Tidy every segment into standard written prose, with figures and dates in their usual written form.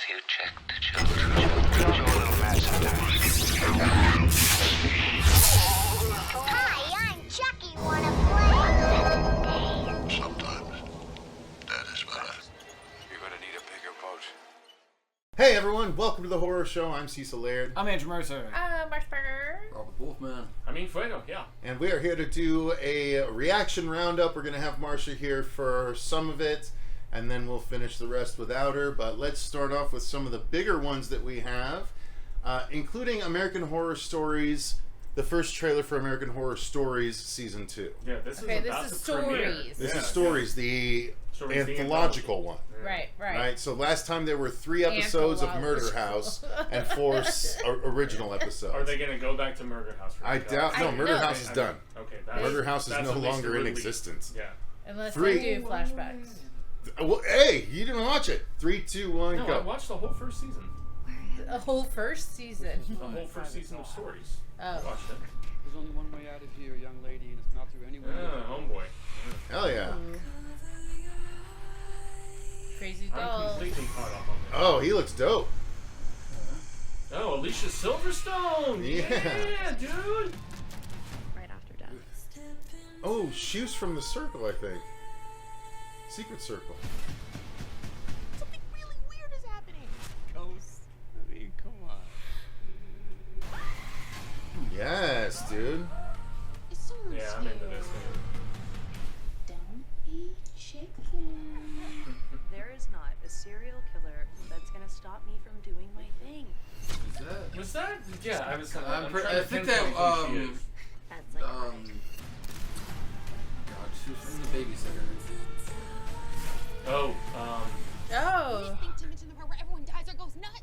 you check the children. You're a little mad sometimes. Hi, I'm Chucky. Wanna play? Sometimes. That is what You're gonna need a bigger boat. Hey everyone, welcome to the horror show. I'm Cecil Laird. I'm Andrew Mercer. Marcia. Robert Wolfman. Fuego, yeah. And we are here to do a reaction roundup. We're going to have Marcia here for some of it, and then we'll finish the rest without her. But let's start off with some of the bigger ones that we have, including American Horror Stories, the first trailer for American Horror Stories Season 2. Yeah, this is about to premiere. Stories. This is Stories, the anthological one. Right. Right, so last time there were 3 episodes of Murder House and 4 original episodes. Are they going to go back to Murder House? I doubt. No, Murder House is done. Okay, Murder House is no longer in existence. Yeah. Unless 3. they do flashbacks. Well, hey, you didn't watch it. 3, 2, 1, No, go. I watched the whole first season. The whole first season. The whole first season of Stories. Oh. I watched it. There's only one way out of here, young lady, and it's not through anyone. Homeboy. Hell yeah. Crazy I'm doll. completely caught up on this. Oh, he looks dope. Oh, Alicia Silverstone! Yeah. Dude! Right after death. Oh, she's from the Circle, I think. Secret Circle. Something really weird is happening. Ghost. I mean, come on. Yes, dude. Is someone Yeah, I'm into this. Don't eat chicken. There is not a serial killer that's gonna stop me from doing my thing. Is that? Was that? Yeah, I was. I think that, That's like God, she was from the babysitter. Oh, Oh. think Timmy's in the part where everyone dies or goes nuts.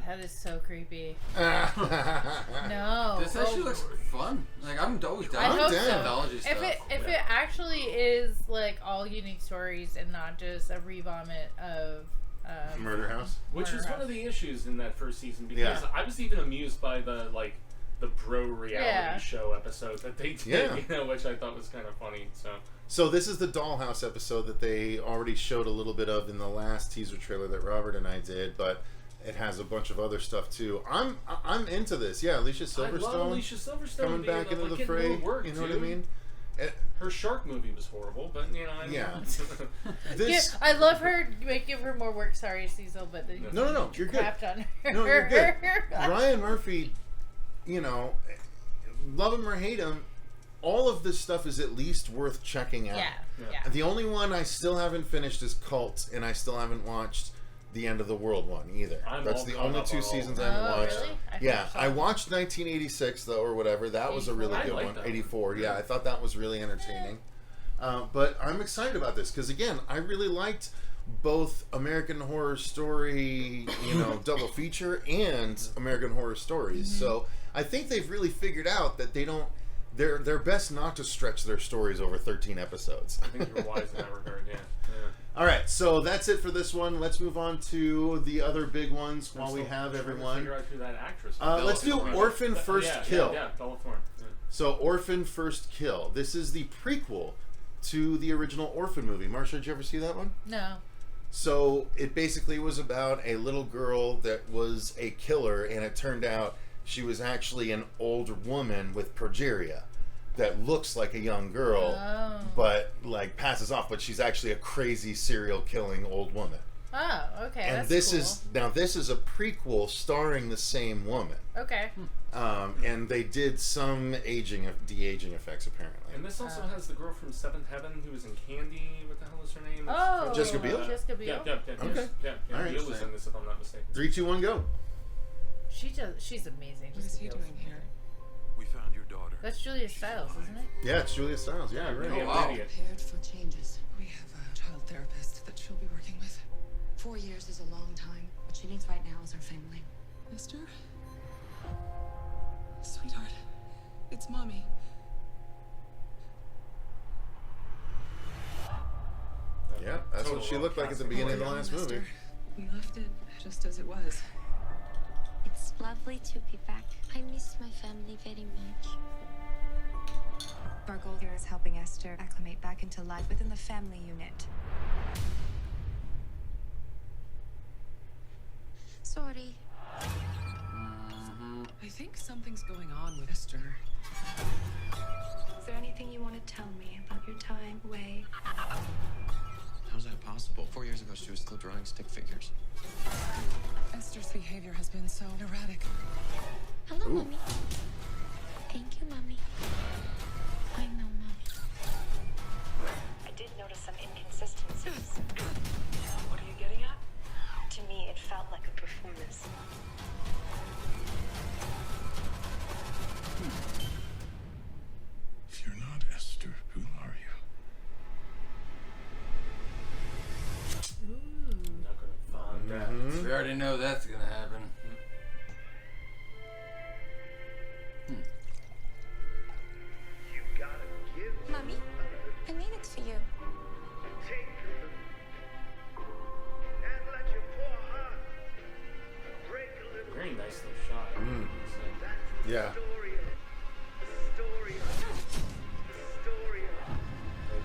That is so creepy. No. This actually looks fun. Like, I'm always down. I hope down. so. Anthology stuff. If it actually is like all unique stories and not just a revomit of Murder House. which Murder was one House. of the issues in that first season because Yeah. I was even amused by the bro reality Yeah. show episode that they did, Yeah. which I thought was kind of funny. So this is the Dollhouse episode that they already showed a little bit of in the last teaser trailer that Robert and I did, but it has a bunch of other stuff too. I'm into this. Yeah, Alicia I love Silverstone Alicia Silverstone coming being back into the getting fray. more work, You know what I dude. mean? Her shark movie was horrible, but Yeah. Yeah, This. I love her. Give her more work. Sorry, Cecil, but No, you're good. crapped on her. No, you're good. Ryan Murphy, love him or hate him, all of this stuff is at least worth checking out. Yeah. The only one I still haven't finished is Cult, and I still haven't watched the End of the World one either. all That's the caught only up 2 on all seasons of I haven't Oh, watched. really? Yeah, saw I that. watched 1986 though, or whatever. That was a really 84. good I like one. that one. 84. Yeah, I thought that was really entertaining. But I'm excited about this because again, I really liked both American Horror Story, double feature, and American Horror Stories. Mm-hmm. So I think they've really figured out that they're best not to stretch their stories over 13 episodes. I think you were wise in that regard. Yeah. All right, so that's it for this one. Let's move on to the other big ones while we I'm have trying to everyone. figure out who that actress. Let's do Orphan First Kill. Yeah, Bella Thorne. Yeah. So Orphan First Kill. This is the prequel to the original Orphan movie. Marcia, did you ever see that one? No. So it basically was about a little girl that was a killer, and it turned out she was actually an older woman with progeria that looks like a young girl, but passes off, but she's actually a crazy serial killing old woman. Oh, okay. And that's this cool. this is a prequel starring the same woman. Okay. And they did some de-aging effects apparently. And this also has the girl from Seventh Heaven who was in Candy. What the hell is her name? Oh, Jessica Biel? Jessica Biel. Yeah. Okay. Yeah. All right. Biel was in this, if I'm not mistaken. 3, 2, 1, go. She's amazing. What is he doing here? We found your daughter. That's Julia Stiles, isn't it? Yeah, it's Julia Stiles. Yeah, Yeah, right. really. Oh, wow. Idiot. Prepared for changes. We have a child therapist that she'll be working with. 4 years is a long time. What she needs right now is her family. Esther? Sweetheart, it's Mommy. Yeah, that's what she looked like at the beginning of the last movie. We left it just as it was. It's lovely to be back. I miss my family very much. Our goal here is helping Esther acclimate back into life within the family unit. something's going on with Esther. Is there anything you want to tell me about your time away? How's that possible? 4 years ago, she was still drawing stick figures. Esther's behavior has been so erratic. Hello, Mommy. Thank you, Mommy. I know, Mommy. I did notice some inconsistencies. What are you getting at? To me, it felt like a performance. If you're not Esther, who are you? Not gonna find out. We already know that's gonna happen. You gotta give Mommy, I made it for you. take and let your poor heart break a little. Very nicely shot. That's the Yeah. story of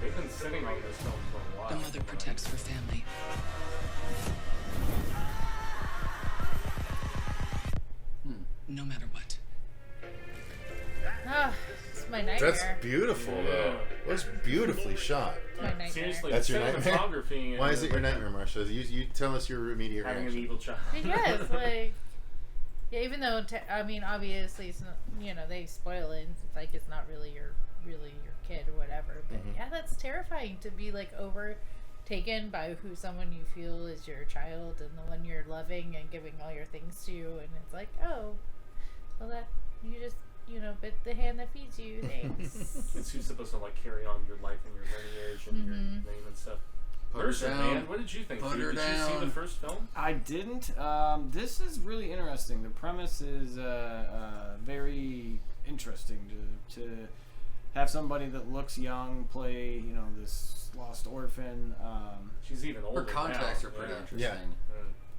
They've been sitting on this film for a while. The mother protects her family. No matter what. Ah, it's my nightmare. That's beautiful, though. It was beautifully shot. It's my nightmare. Seriously, That's the your nightmare? cinematography. Why is it your nightmare, Marcia? You tell us your immediate Having an reaction. evil child. Yes, like, yeah. Even though, I mean, obviously, it's not, you know, they spoil it. It's like it's not really your kid or whatever. But yeah, that's terrifying to be like overtaken by someone you feel is your child and the one you're loving and giving all your things to, and it's like, oh, well, that you just, you know, bit the hand that feeds you. Thanks. It's who's supposed to like carry on your life and your lineage and your name and stuff. Put her Mercer, down. man, what did you think? Put Did her you see down. the first film? I didn't. This is really interesting. The premise is very interesting to have somebody that looks young play, you know, this lost orphan. She's even older. Her contacts now. are pretty interesting. Yeah.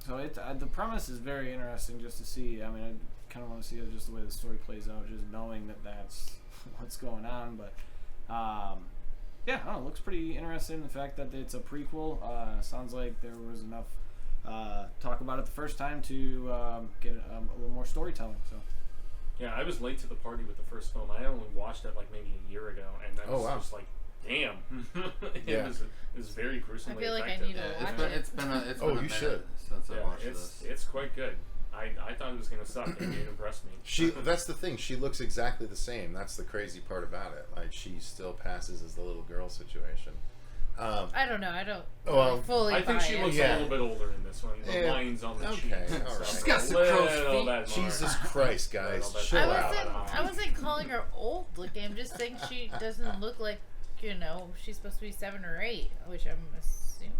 So the premise is very interesting just to see. I mean, I kind of want to see just the way the story plays out, just knowing that that's what's going on. But yeah, I don't know, it looks pretty interesting. The fact that it's a prequel sounds like there was enough talk about it the first time to get a little more storytelling. So Yeah, I was late to the party with the first film. I only watched it like maybe a year ago, and I was just like, damn. Yeah. It was very gruesomely I feel like I effective. need to watch it. It's been a Oh, minute you should. since I watched this. It's quite good. I thought it was gonna suck, and it impressed me. That's the thing. She looks exactly the same. That's the crazy part about it. Like, she still passes as the little girl situation. I don't know. I don't Well, fully. I think buy she it. looks a little bit older in this one. The lines on the cheeks. and all right. stuff She's got are some a crow's little feet. bit more. Jesus Christ, guys. Little bit Chill more. out. I wasn't calling her old looking. I'm just saying she doesn't look like, you know, she's supposed to be 7 or 8, which I'm assuming.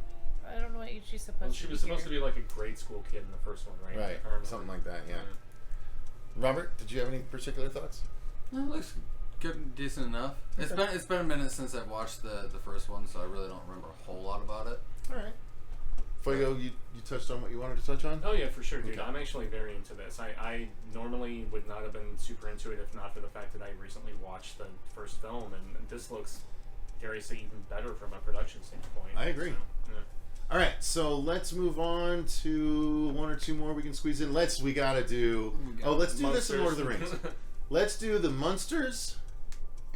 I don't know what age she's supposed Well, to be. she was supposed to here. be like a grade school kid in the first one, right? Right. If I remember. Something like that, yeah. Robert, did you have any particular thoughts? No, it looks good, decent enough. It's been a minute since I've watched the first one, so I really don't remember a whole lot about it. All right. Fuego, you touched on what you wanted to touch on? Oh yeah, for sure, dude. Okay. I'm actually very into this. I normally would not have been super into it if not for the fact that I recently watched the first film, and this looks, dare I say, even better from a production standpoint. I agree. So, yeah. All right, so let's move on to one or two more we can squeeze in. Let's do this in Lord of the Rings. Let's do the Munsters,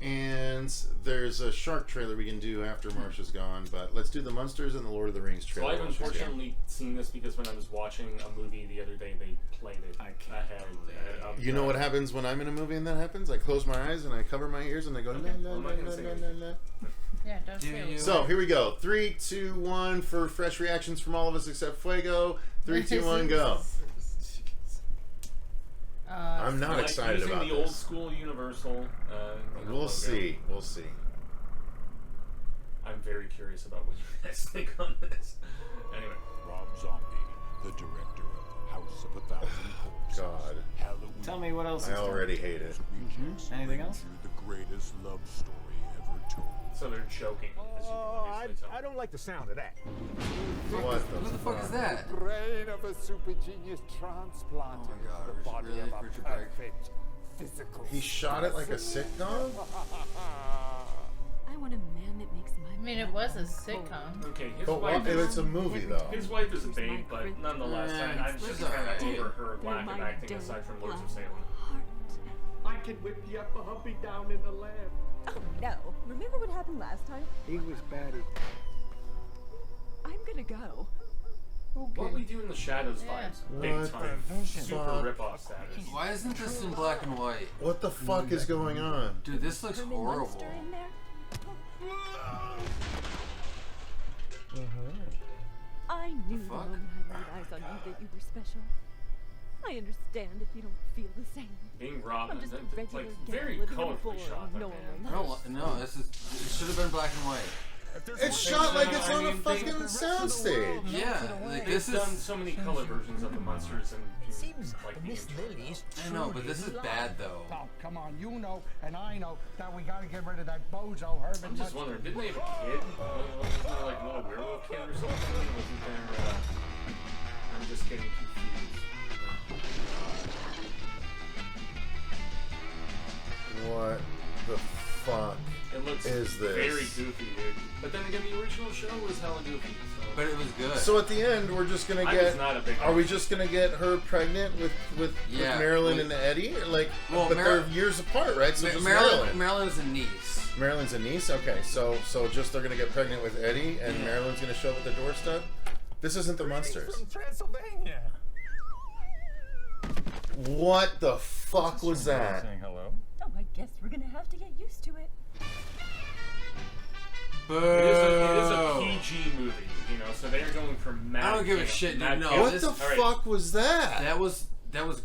and there's a shark trailer we can do after Marcia's gone, but let's do the Munsters and the Lord of the Rings So trailer. I've unfortunately seen this because when I was watching a movie the other day, they played it I can't ahead. Of You know what happens when I'm in a movie and that happens? I close my eyes and I cover my ears and I go, la, la, I'm la, not gonna la, say la, anything. la, la. Yeah, don't Do feel. you- So here we go. 3, 2, 1 for fresh reactions from all of us except Fuego. 3, 2, 1, go. I'm not Like excited using about the old this. school Universal. We'll logo. see. We'll see. I'm very curious about what you guys think on this. Anyway, Rob Zombie, the director of House of a Thousand Corpses. God. Halloween. tell me what else. I already hate it. Anything else? The greatest love story ever told. so they're joking. As you can obviously tell. don't like the sound of that. What What the fuck is that? Brain of a super genius transplanted Oh my God, into the Richard, body really? of a Richard Brake? perfect physical. He shot it like a sitcom? I want a man that makes my I mean, it was a sitcom. Okay, his But wife. it's a movie, though. His wife is a babe, but nonetheless, Yeah, I'm just kind of over her lack of acting aside from Lords of Salem. can whip you up a humpy down in the lab. Oh no. Remember what happened last time? He was batty. I'm gonna go. What We Do in the Shadows vibes. Big What time. the Super fuck? rip-off status. Why isn't this in black and white? What the fuck is going on? Dude, this looks horrible. In there? I knew the moment I laid eyes on you that you were special. I understand if you don't feel the same. Being robbed, I'm just a regular like gal very living in a colorfully boring, shot. normal life. No, this is. It should have been black and white. It's shot like it's on a fucking soundstage. Yeah, like this They've done so many color versions of the Munsters and seems like Miss Lily's. I know, but this is bad though. Oh, come on, you know and I know that we gotta get rid of that bozo Herman. I'm just wondering, didn't they have a kid? Wasn't there like a little werewolf kid or something? Wasn't there? I'm just getting confused. What the fuck It looks is this? very goofy, dude. But then again, the original show was hella goofy. So. But it was good. So at the end, we're just gonna I get. was not a big Are we fan. just gonna get her pregnant with Marilyn and Eddie? Like, Well, but they're years apart, right? So just Marilyn. Marilyn's a niece. Marilyn's a niece. Okay, so just they're gonna get pregnant with Eddie, and Marilyn's gonna show up at the doorstep. This isn't the Munsters. From Transylvania. What the fuck was that? Saying hello. Oh, I guess we're gonna have to get used to it. Boo. It is a PG movie, you know, so they're going for mad. I don't give a shit, dude. No, What the fuck was that? That was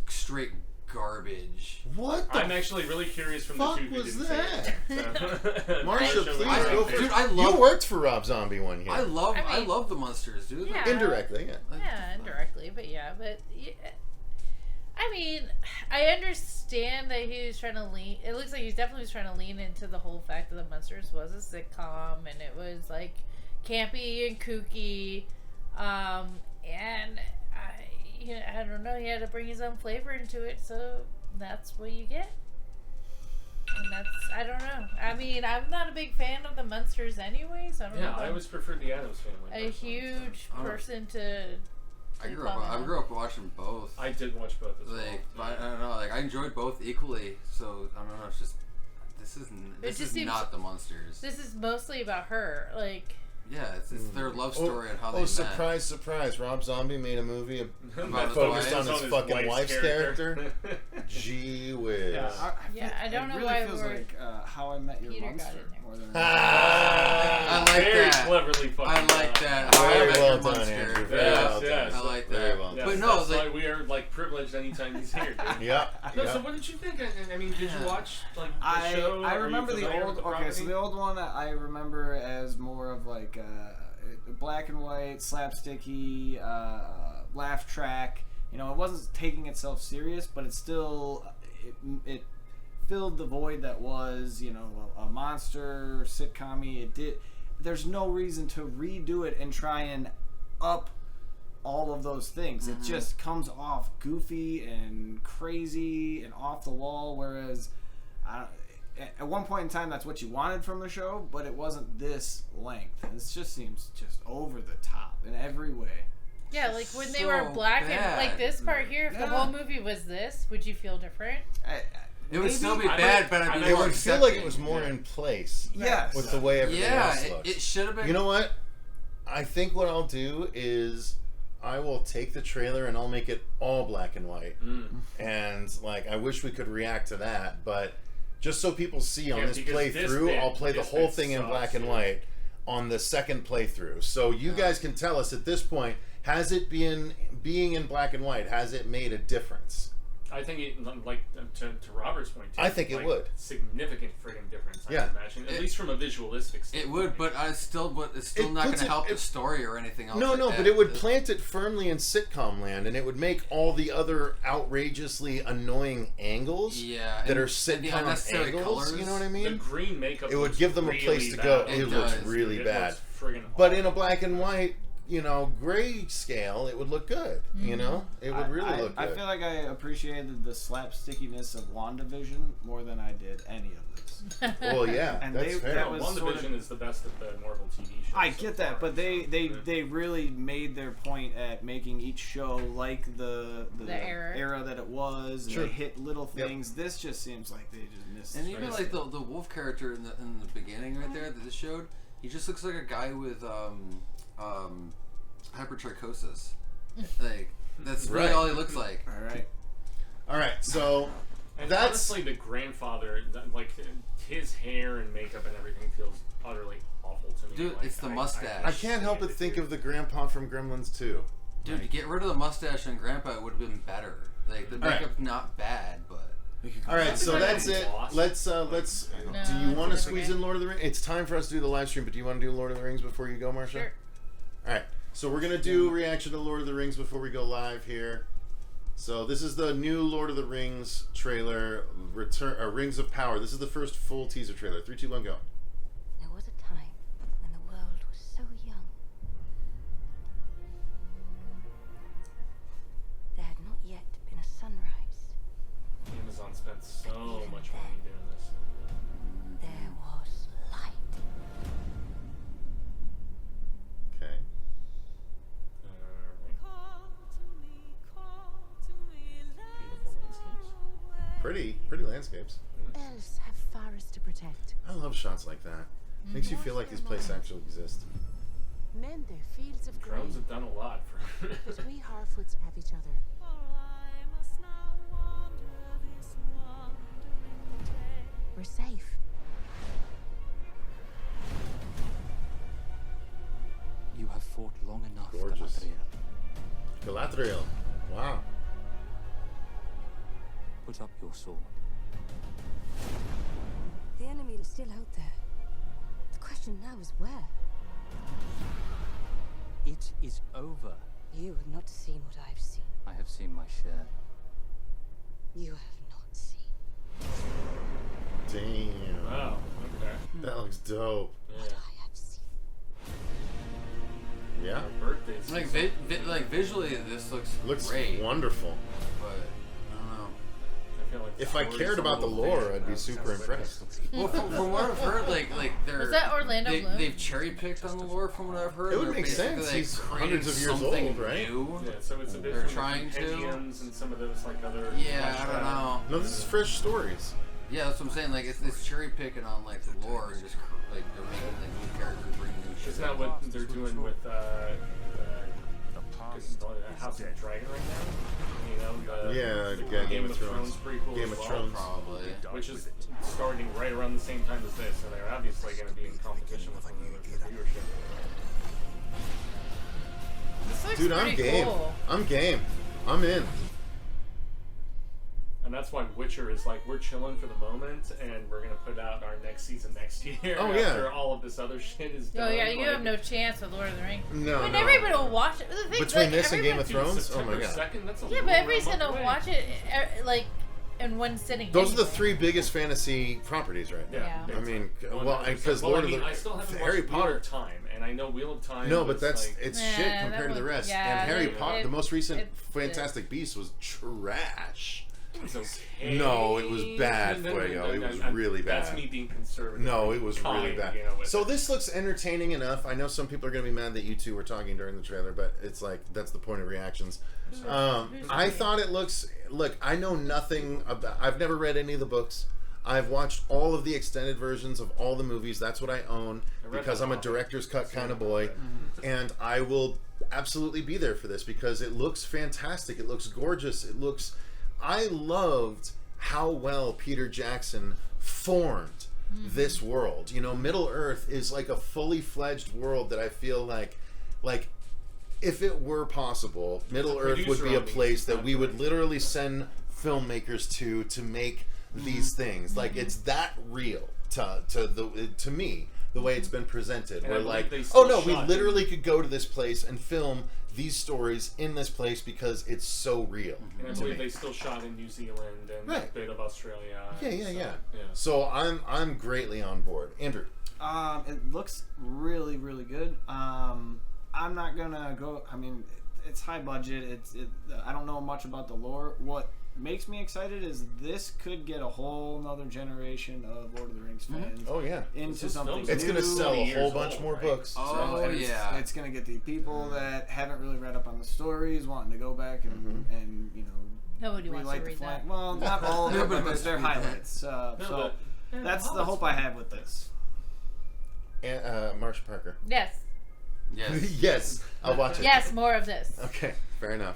straight garbage. What the I'm actually really curious from fuck the two who was didn't that? say it. So. Marcia, please go for it. Dude, I love. You worked for Rob Zombie one here. I love the Munsters, dude. Yeah. Indirectly, yeah. Yeah, indirectly, but yeah, I mean, I understand that he was trying to lean. It looks like he definitely was trying to lean into the whole fact that the Munsters was a sitcom and it was like campy and kooky, and I don't know. He had to bring his own flavor into it, so that's what you get. And I don't know. I mean, I'm not a big fan of the Munsters anyway, so I don't know. Yeah, I always preferred the Addams Family. A huge person to. I grew up watching both. I did watch both as well. But I don't know. Like I enjoyed both equally. So I don't know. It's just this is not the Munsters. This is mostly about her. Like. Yeah, it's their love story and how they met. Surprise, surprise. Rob Zombie made a movie focused on his fucking wife's character. Gee whiz. Yeah, I don't know really why feels we're... like How I Met Your Monster more than I like very that. cleverly fucking I like that. How I Very Met well Your done, Monster. Andrew. Very well done. I like that. Very well Yes, But no, that's like, why we are like privileged anytime he's here. Dude. Yeah. No, so what did you think? I mean, did you watch like the show? I Are you remember the familiar old. with the Okay, so property? the old one I remember as more of like black and white, slapsticky, laugh track. You know, it wasn't taking itself serious, but it still it filled the void that was, you know, a monster sitcom-y. It did. There's no reason to redo it and try and up all of those things. It just comes off goofy and crazy and off the wall. Whereas, at one point in time, that's what you wanted from the show, but it wasn't this length. And this just seems just over the top in every way. Yeah, like when they were black and like this part here, if the whole movie was this, would you feel different? It would still be bad, but I'd be it more would feel like it was more in place. Yes. With the way everything else looks. It should have been. You know what? I think what I'll do is I will take the trailer and I'll make it all black and white. And like I wish we could react to that, but just so people see on this playthrough, I'll play the whole thing in black and white on the second playthrough. So you guys can tell us at this point, has it been being in black and white, has it made a difference? I think it, like to Robert's point, too, I think it would. Significant friggin' difference. I Yeah. would imagine, at least from a visualistic standpoint. It would, but it's still not going to help the story or anything else. No, like but it would plant it firmly in sitcom land, and it would make all the other outrageously annoying angles that are sitcom unnecessary angles. colors. You know what I mean? The green makeup. It would looks give them a really place to bad. go. It looks does. really It bad. looks friggin' But in a black and white, grayscale, it would look good. It would really look good. I feel like I appreciated the slapstickiness of WandaVision more than I did any of this. Well, yeah, and that's fair. that was WandaVision is the best of the Marvel TV shows. I get that, but they really made their point at making each show like the era that it was, and Sure. they hit little things. This just seems like they just missed. And even like the wolf character in the beginning right there that this showed, he just looks like a guy with hypertrichosis. Like that's really Right. all he looks like. All right, so And that's honestly, the grandfather, like his hair and makeup and everything, feels utterly awful to me. Dude, Like, it's the mustache. I can't help but think of the grandpa from Gremlins 2. Dude, to get rid of the mustache on Grandpa, it would have been better. Like the All right. makeup's not bad, but. All right, so that's it. Let's. Do you want to squeeze in Lord of the Rings? It's time for us to do the live stream, but do you want to do Lord of the Rings before you go, Marcia? Sure. All right, so we're gonna do reaction to Lord of the Rings before we go live here. So this is the new Lord of the Rings trailer, Rings of Power. This is the first full teaser trailer. 3, 2, 1, go. There was a time when the world was so young. There had not yet been a sunrise. Amazon spent so much money doing this. There was light. Okay. Pretty landscapes. Elves have forests to protect. I love shots like that. Makes you feel like these places actually exist. Men their fields of grain. Drones have done a lot for. But we Harfoots have each other. We're safe. You have fought long enough, Gorgeous. Galadriel. Galadriel. Wow. Put up your sword. The enemy is still out there. The question now is where? It is over. You have not seen what I have seen. I have seen my share. You have not seen. Damn. Wow. Okay. That looks dope. Yeah. I have seen. Yeah. Birthdays. Like visually, this looks great. Wonderful. But I don't know. I feel like If I cared about the lore, I'd be super impressed. Well, from what I've heard, like they're Was that Orlando Bloom? they've cherry picked on the lore. From what I've heard, It would They're make basically, sense. like, He's creating hundreds of years something old, right? new. Yeah, so it's a bit They're from trying the to. compendiums and some of those like other. Yeah, I don't know. No, this is fresh stories. Yeah, that's what I'm saying. Like it's cherry picking on like the lore and just like they're making like new characters, bringing new shit. Isn't that what they're doing with House of the Dragon right now? Yeah, Game of Thrones prequel Game as of well, Thrones. Probably. which is starting right around the same time as this, so they're obviously going to be in competition with one another for viewership. This looks Dude, I'm pretty game. cool. I'm game. I'm in. And that's why Witcher is like, we're chilling for the moment, and we're going to put out our next season next year Oh, yeah. after all of this other shit is done. Oh yeah, you like, have no chance with Lord of the Rings. No, I mean, no. everybody will watch it. The thing, Between like, this and Game of everybody- Thrones, oh my god. September 2nd, that's a Yeah, but little everybody's over a gonna month watch away. it like in one sitting. Those are the anyway. 3 biggest fantasy properties right now. Yeah. I mean, Well, well, because Lord of the I still haven't Harry watched Wheel Potter. of Time, and I know Wheel of Time. No, but was that's like, it's Nah, shit that compared to the one- rest. yeah, and Harry it- Potter, it- the most recent it's- Fantastic Beasts was trash. It was okay. No, it was bad, Fuego. It was really bad. That's me being conservative. No, it was really Kind, bad. you know, with So it. this looks entertaining enough. I know some people are going to be mad that you two were talking during the trailer, but it's like that's the point of reactions. I thought it looks. Look, I know nothing about. I've never read any of the books. I've watched all of the extended versions of all the movies. That's what I own because I'm a director's cut kind of boy, and I will absolutely be there for this because it looks fantastic. It looks gorgeous. It looks. I loved how well Peter Jackson formed this world. You know, Middle Earth is like a fully fledged world that I feel like if it were possible, Middle Earth would be a place that we would literally send filmmakers to make these things. Like it's that real to me the way it's been presented. And I We're believe like, they oh still no, we shot literally could go to this place and film these stories in this place because it's so real. And I to believe me. they still shot in New Zealand and a Right. bit of Australia. Yeah. So, So I'm greatly on board. Andrew. It looks really, really good. I'm not gonna go. I mean, it's high budget. I don't know much about the lore. What makes me excited is this could get a whole nother generation of Lord of the Rings fans. Oh yeah, into something. It's new. gonna sell a whole bunch more books. Oh yeah, it's gonna get the people that haven't really read up on the stories wanting to go back and you know. Nobody wants to relight the read flame. that. Well, not all of them, but they're highlights. So that's the hope I have with this. And Marcia Parker. Yes. Yes. Yes, I'll watch it. Yes, more of this. Okay, fair enough.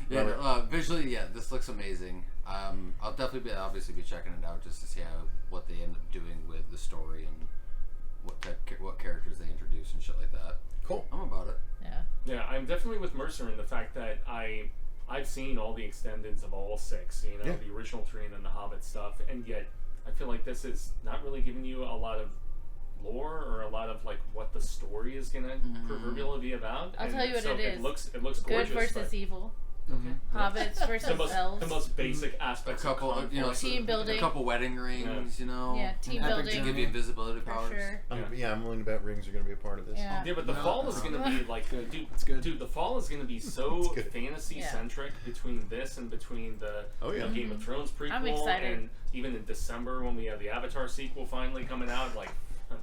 Yeah, visually, yeah, this looks amazing. I'll definitely obviously be checking it out just to see what they end up doing with the story and what characters they introduce and shit like that. Cool. I'm about it. Yeah. Yeah, I'm definitely with Mercer in the fact that I've seen all the extendeds of all 6, you know, the original 3 and then the Hobbit stuff, and yet I feel like this is not really giving you a lot of lore or a lot of like what the story is gonna proverbially be about. I'll tell you what it is. It looks gorgeous. Good versus evil. Hobbits versus elves. The most basic aspects. A couple, of team building. A couple wedding rings, you know. Yeah, team building. To give you invisibility powers. Sure. I'm willing to bet rings are going to be a part of this. Yeah, but the fall is going to be like, dude, the fall is going to be so fantasy centric between this and between the Game of Thrones prequel. I'm excited. And even in December when we have the Avatar sequel finally coming out, like.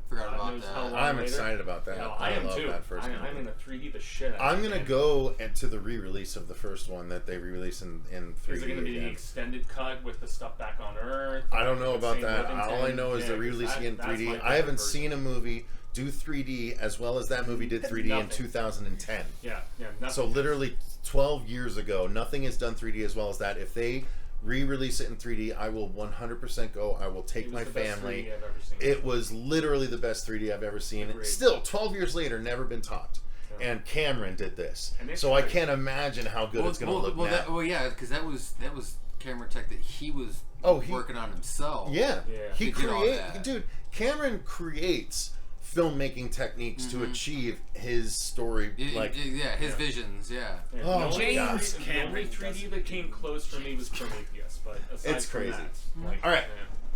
Forgot about that. I'm excited about that. You know, I am love too. that first one. I'm in a 3D the shit out I'm of it. gonna go to the re-release of the first one that they re-released in 3D. Is it going to be the extended cut with the stuff back on Earth? I don't know about that. Livington? All I know is they're re-releasing it in 3D. I haven't seen a movie do 3D as well as that movie did 3D in 2010. Yeah, nothing. So literally 12 years ago, nothing has done 3D as well as that. If they re-release it in 3D, I will 100% go. I will take my family. It was literally the best 3D I've ever seen. Agreed. Still, 12 years later, never been topped. Yeah. And Cameron did this, so I can't imagine how good it's going to look now. Yeah, because that was camera tech that he was working on himself. Yeah. He dude. Cameron creates filmmaking techniques to achieve his story, his visions, Oh, James the only 3D that came close for me was Prometheus, but aside it's from crazy. that, All right.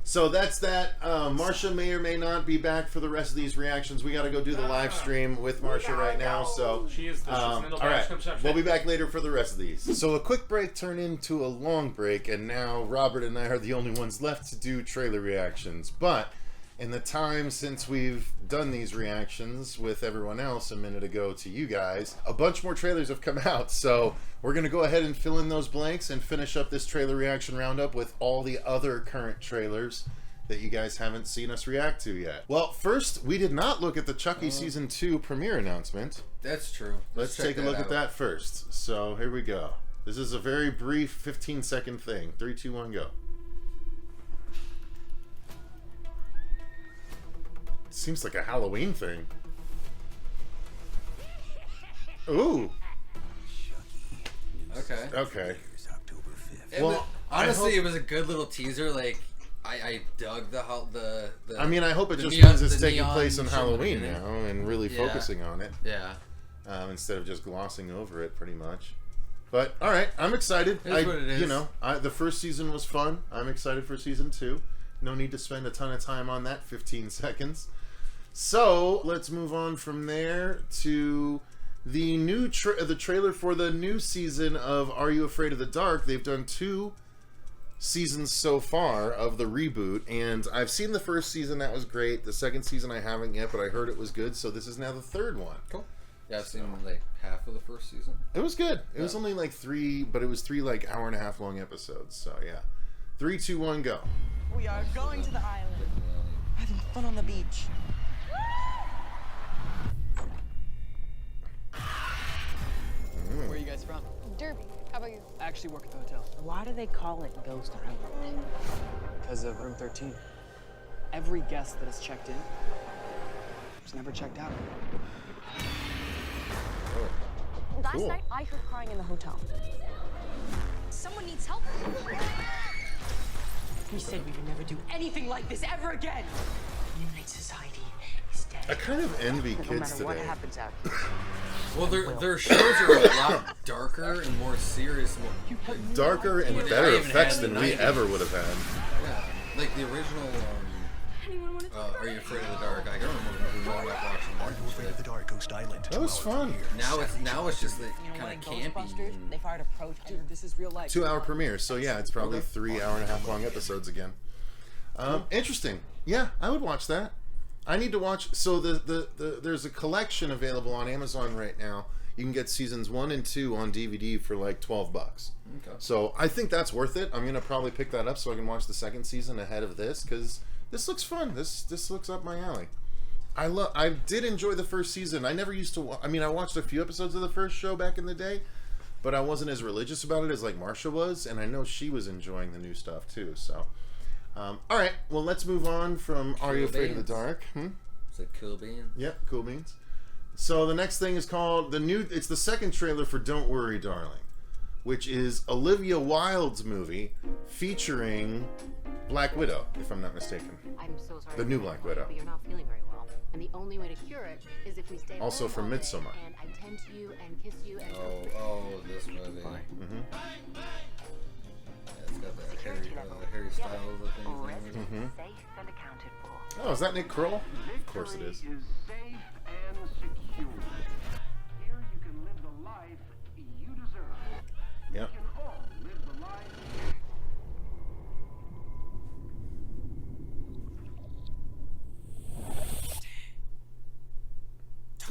So that's that. Marcia may or may not be back for the rest of these reactions. We got to go do the live stream with Marcia right now. So, she is all right, we'll be back later for the rest of these. So a quick break turned into a long break, and now Robert and I are the only ones left to do trailer reactions. But in the time since we've done these reactions with everyone else a minute ago to you guys, a bunch more trailers have come out. So we're going to go ahead and fill in those blanks and finish up this trailer reaction roundup with all the other current trailers that you guys haven't seen us react to yet. Well, first, we did not look at the Chucky Season 2 premiere announcement. That's true. Let's take a look at that first. So here we go. This is a very brief 15-second thing. 3, 2, 1, go. Seems like a Halloween thing. Ooh. Okay. Honestly, it was a good little teaser. Like, I dug the. I mean, I hope it just means it's taking place on Halloween now and really focusing on it. Yeah. Instead of just glossing over it, pretty much. But all right, I'm excited. It is what it is. You know, the first season was fun. I'm excited for season 2. No need to spend a ton of time on that. 15 seconds. So let's move on from there to the new the trailer for the new season of Are You Afraid of the Dark? They've done 2 seasons so far of the reboot, and I've seen the first season. That was great. The second season I haven't yet, but I heard it was good. So this is now the 3rd one. Cool. Yeah, I've seen like half of the first season. It was good. It was only like 3, but it was 3 like hour-and-a-half long episodes. So yeah, 3, 2, 1, go. We are going to the island. Having fun on the beach. Where are you guys from? Derby. How about you? I actually work at the hotel. Why do they call it Ghost Island? Because of room 13. Every guest that has checked in has never checked out. Last night, I heard crying in the hotel. Someone needs help. We said we would never do anything like this ever again. Midnight Society is dead. I kind of envy kids no matter today. what happens out here. Well, their shows are a lot darker and more serious. Darker and better effects than we ever would have had. Yeah, like the original Anyone want to talk Are You Afraid of the Dark? I can remember growing up watching that. Are You Afraid of the Dark? Ghost Island. That was fun. Now it's just like You know, kind of like campy. Ghostbusters, they fired a dude, this is real life. 2-hour premiere, so yeah, it's probably 3 hour and a half long episodes again. Interesting. Yeah, I would watch that. I need to watch. So there's a collection available on Amazon right now. You can get seasons 1 and 2 on DVD for like $12. Okay. So I think that's worth it. I'm gonna probably pick that up so I can watch the second season ahead of this, because this looks fun. This looks up my alley. I did enjoy the first season. I never used to. I mean, I watched a few episodes of the first show back in the day, but I wasn't as religious about it as like Marcia was, and I know she was enjoying the new stuff too. So, all right. Well, let's move on from Are You Afraid of the Dark? It's like Cool Beans. Yep, Cool Beans. So the next thing is called it's the second trailer for Don't Worry, Darling, which is Olivia Wilde's movie featuring Black Widow, if I'm not mistaken. I'm so sorry. The new Black Widow. But you're not feeling very well, and the only way to cure it is if we stay Also home from all day, Midsommar. And I tend to you and kiss you and This movie. Mm-hmm. Yeah, it's got that Harry Styles thing. safe and accounted for. Oh, is that Nick Kroll? Of course it is. Safe and secure. Here you can live the life you deserve. Yep. We can all live the life.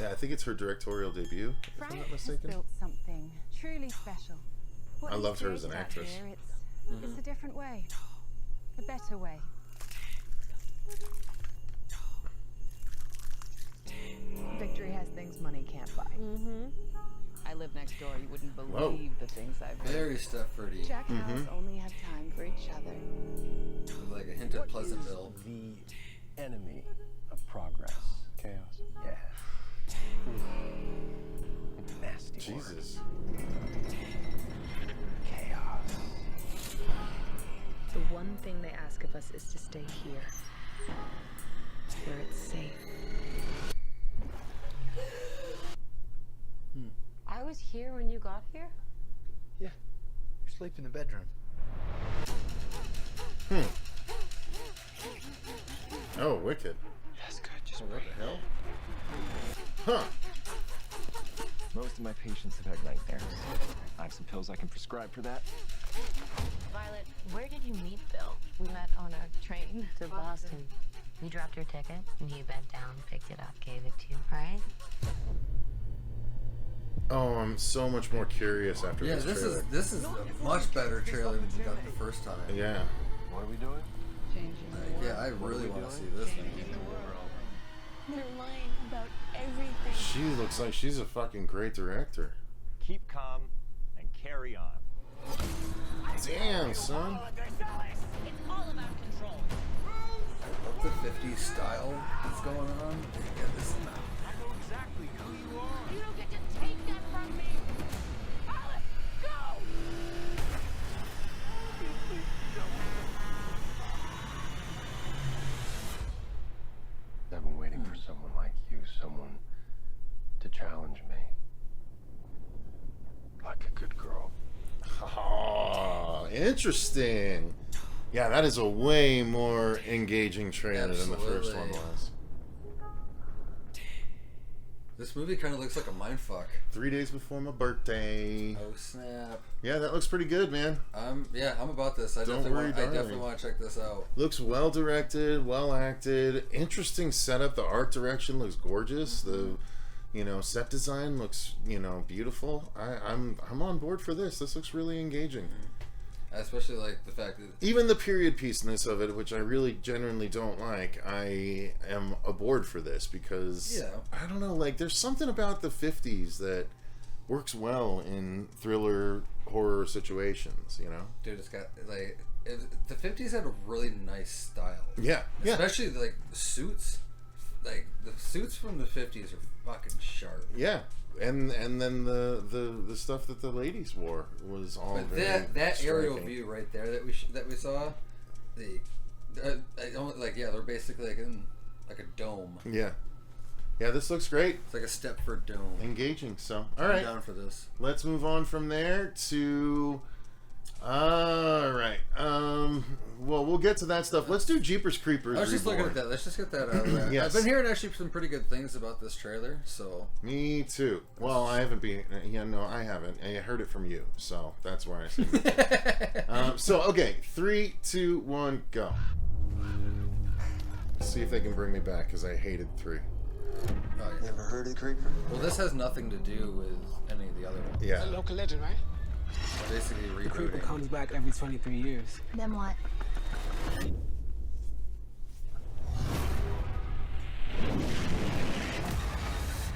Yeah, I think it's her directorial debut, if I'm Frank not has mistaken. built something truly special. What I he's loved her as an created out actress. here, it's a different way, a better way. Victory has things money can't buy. I live next door. You wouldn't believe Whoa. the things I've heard. Very Stepfordy. Jack House only have time for each other. With like a hint of Pleasantville. The enemy of progress. Chaos. Yeah. Nasty. Jesus. Chaos. The one thing they ask of us is to stay here, where it's safe. I was here when you got here. Yeah. You sleep in the bedroom. Oh, wicked. That's good. Just What the hell? Huh. Most of my patients have had nightmares. I have some pills I can prescribe for that. Violet, where did you meet Bill? We met on a train to Boston. You dropped your ticket, and he bent down, picked it up, gave it to you, right? Oh, I'm so much more curious after Yeah, this trailer. this is a much better trailer than we got the first time. Yeah. What are we doing? Yeah, I really want to see this thing. They're lying about everything. She looks like she's a fucking great director. Keep calm and carry on. Damn, son. It's all about control. The 50s style that's going on. Yeah, this I know exactly who you are. You don't get to take that from me. Violet, go! I've been waiting for someone like you, someone to challenge me. Like a good girl. Oh, interesting. Yeah, that is a way more engaging trailer than the first one Absolutely. was. This movie kind of looks like a mindfuck. 3 days before my birthday. Oh snap! Yeah, that looks pretty good, man. Yeah, I'm about this. I Don't definitely worry, darling. want to check this out. Looks well directed, well acted, interesting setup. The art direction looks gorgeous. The, set design looks, beautiful. I'm on board for this. This looks really engaging. Especially like the fact that Even the period piece-ness of it, which I really genuinely don't like, I am aboard for this because I don't know, like there's something about the 50s that works well in thriller horror situations, dude, it's got like the 50s had a really nice style. Yeah, yeah. Especially like the suits, like the suits from the 50s are fucking sharp. Yeah. And then the stuff that the ladies wore was all But very that aerial striking. view right there that we saw, they're basically like in like a dome. Yeah. Yeah, this looks great. It's like a Stepford dome. Engaging. So, all I'm right. down for this. Let's move on from there to. All right. well, we'll get to that stuff. Let's do Jeepers Creepers. I was just Reborn. looking at that. Let's just get that out of there. Yes. I've been hearing actually some pretty good things about this trailer, so... Me too. Well, I haven't been... Yeah, no, I haven't. I heard it from you, so that's why I said it. So, okay. 3, 2, 1, go. Let's see if they can bring me back, because I hated 3. Oh, yeah. Never heard of the Creeper? Well, this has nothing to do with any of the other ones. Yeah. A local legend, right? Basically The Creeper rebooting. comes back every 23 years. Then what?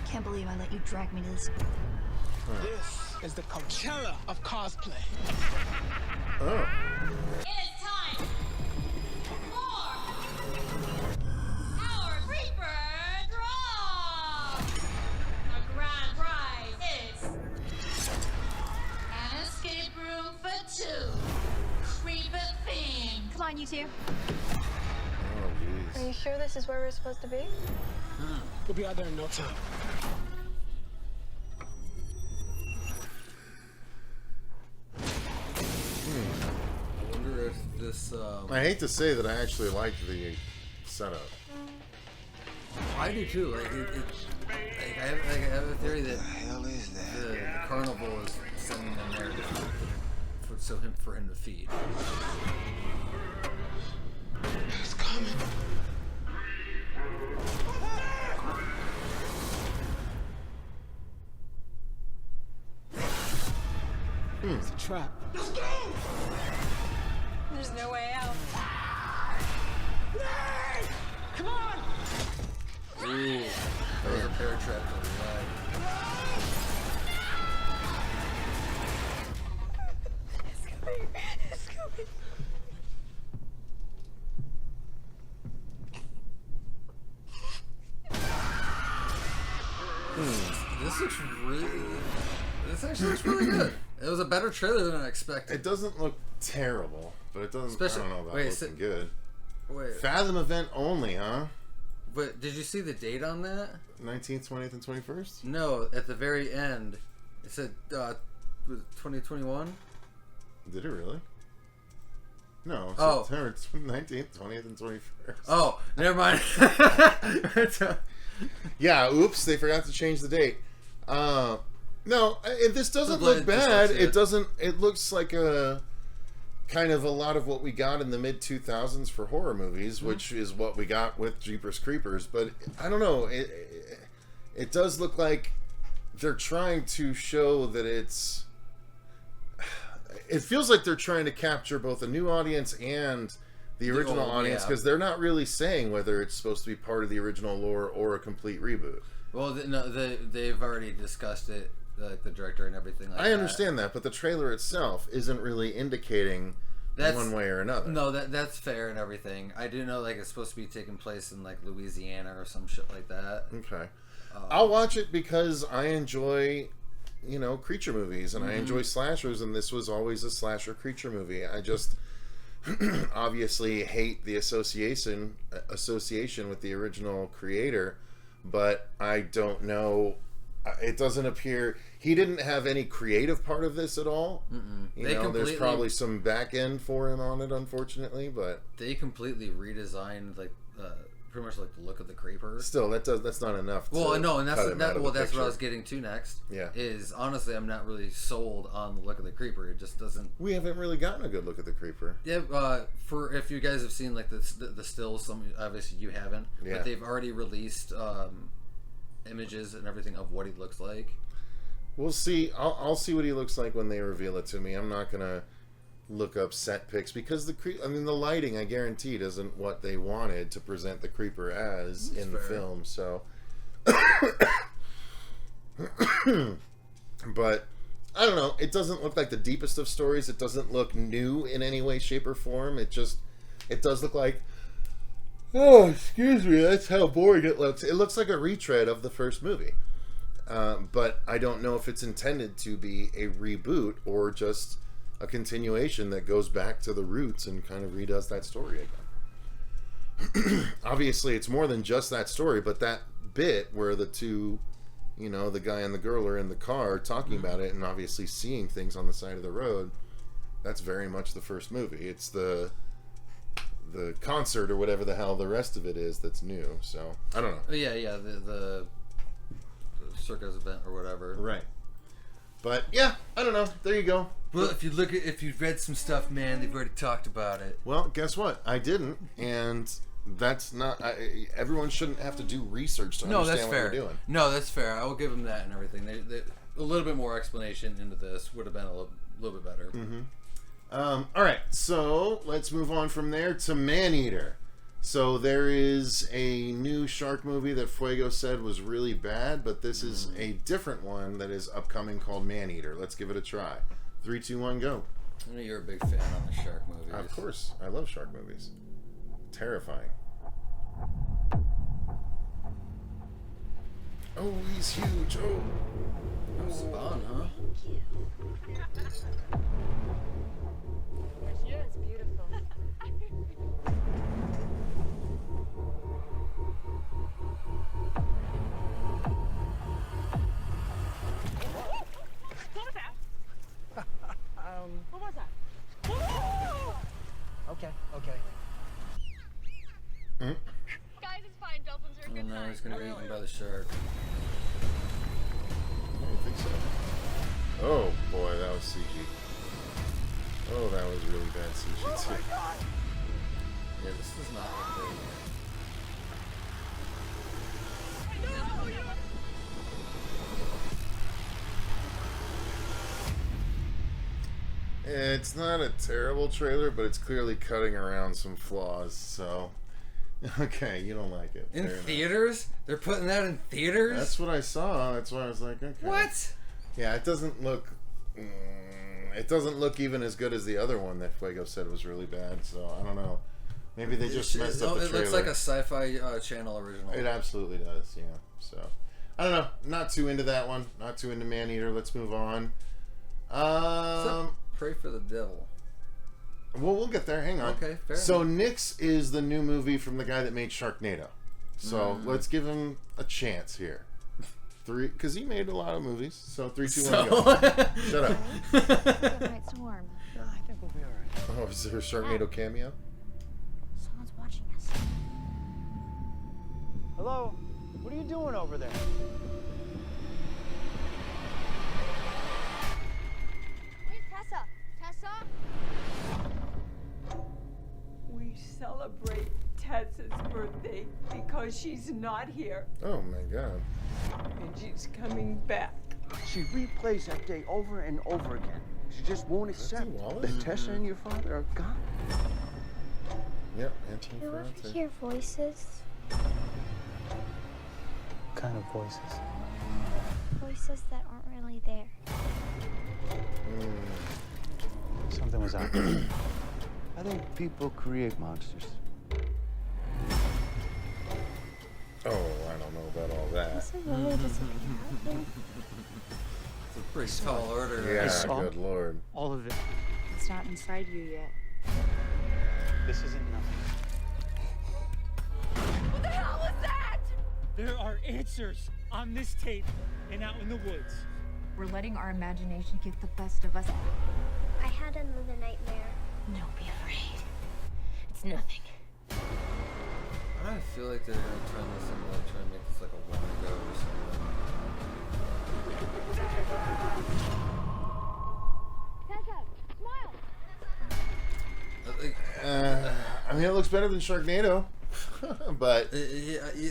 Can't believe I let you drag me to this. This is the Coachella of cosplay. Oh. It is time for our Reaper Draw! Our grand prize is an escape room for 2. Creeper theme. Come on, you two. Oh, Are jeez. you sure this is where we're supposed to be? We'll be out there in no time. I wonder if this... I hate to say that I actually like the setup. I do too. I have a theory that the carnival is sending them there for him to feed. It's coming. It's a trap. Let's go! There's no way out. Come on! Ooh, that was a bear trap to the right. It's coming. It's coming. This looks really... This actually looks really good. It was a better trailer than I expected. It doesn't look terrible, but it doesn't... Especially- I don't know about wait, looking good. Wait, Fathom event only, huh? but did you see the date on that? 19th, 20th, and 21st? No, at the very end, it said, was it 2021? Did it really? No, Oh. September 19th, 20th, and 21st. Oh, never mind. Yeah, oops, they forgot to change the date. No, this doesn't The look bad. dyslexia. It doesn't. It looks like a kind of a lot of what we got in the mid 2000s for horror movies, which is what we got with Jeepers Creepers. But I don't know. It does look like they're trying to show that it's. It feels like they're trying to capture both a new audience and the original old, audience, yeah. because they're not really saying whether it's supposed to be part of the original lore or a complete reboot. Well, they've already discussed it, like the director and everything like that. I understand that, but the trailer itself isn't really indicating one way or another. No, that's fair and everything. I do know like it's supposed to be taking place in like Louisiana or some shit like that. Okay. I'll watch it because I enjoy, creature movies, and I Mm-hmm. enjoy slashers, and this was always a slasher creature movie. I just obviously hate the association with the original creator, but I don't know. It doesn't appear he didn't have any creative part of this at all. There's probably some back end for him on it, unfortunately, but they completely redesigned like pretty much like the look of the creeper. Still, that's not enough. Well, no, and that's that's what I was getting to next. Yeah, is honestly I'm not really sold on the look of the creeper. It just doesn't. We haven't really gotten a good look at the creeper. Yeah, for if you guys have seen like the stills, some obviously you haven't, Yeah. but they've already released images and everything of what he looks like. We'll see. I'll see what he looks like when they reveal it to me. I'm not gonna look up set pics because the lighting, I guarantee, isn't what they wanted to present the creeper as in the film. So, but I don't know. It doesn't look like the deepest of stories. It doesn't look new in any way, shape, or form. It does look like. Oh, excuse me. That's how boring it looks. It looks like a retread of the first movie. But I don't know if it's intended to be a reboot or just a continuation that goes back to the roots and kind of redoes that story again. Obviously, it's more than just that story, but that bit where the two, the guy and the girl are in the car talking about it and obviously seeing things on the side of the road, that's very much the first movie. It's the the concert or whatever the hell the rest of it is that's new. So I don't know. Oh, yeah, the circus event or whatever. Right. But yeah, I don't know. There you go. Well, if you've read some stuff, man, they've already talked about it. Well, guess what? I didn't, and that's not. Everyone shouldn't have to do research to understand what they're doing. No, that's fair. I will give them that and everything. A little bit more explanation into this would have been a little bit better. Mm-hmm. All right, so let's move on from there to Maneater. So there is a new shark movie that Fuego said was really bad, but this is a different one that is upcoming called Maneater. Let's give it a try. 3, 2, 1, go. I know you're a big fan on the shark movies. Of course, I love shark movies. Terrifying. Oh, he's huge. Oh, Spawn, huh? Yeah, it's beautiful. What was that? What was that? Okay. Guys, it's fine. Dolphins are a Oh good no, time. he's gonna be eaten by the shark. I don't think so. Oh boy, that was CG. Oh, that was really bad CG too. Yeah, this does not look good. It's not a terrible trailer, but it's clearly cutting around some flaws, so... Okay, you don't like it. In Fair enough. theaters? They're putting that in theaters? That's what I saw. That's why I was like, okay. What? Yeah, it doesn't look... it doesn't look even as good as the other one that Fuego said was really bad, so I don't know. Maybe they just messed up the trailer. It looks like a sci-fi channel original. It absolutely does, yeah. So, I don't know. Not too into that one. Not too into Maneater. Let's move on. Pray for the Devil. Well, we'll get there. Hang on. Okay, fair So, enough. Nyx is the new movie from the guy that made Sharknado. So, let's give him a chance here. Because he made a lot of movies. So, 3, 2, 1, go. Shut up. It's warm. No, I think we'll be all right. Oh, is there a Sharknado cameo? Someone's watching us. Hello? What are you doing over there? Where's Tessa? Tessa? We celebrate Tessa's birthday because she's not here Oh, my God. and she's coming back. She replays that day over and over again. She just won't accept Wallace? that Tessa and your father are gone. Yep, Anthony You ever Ferrante. hear voices? What kind of voices? Voices that aren't really there. Something was out there. I think people create monsters. Oh, I don't know about all that. Is it really just a cat? It's a pretty tall order. Yeah, good lord. All of it. It's not inside you yet. This isn't nothing. What the hell was that? There are answers on this tape and out in the woods. We're letting our imagination get the best of us. I had another nightmare. Don't be afraid. It's nothing. I feel like they're gonna turn this into like trying to make this like a one ago or something. Tessa, smile! I mean, it looks better than Sharknado. But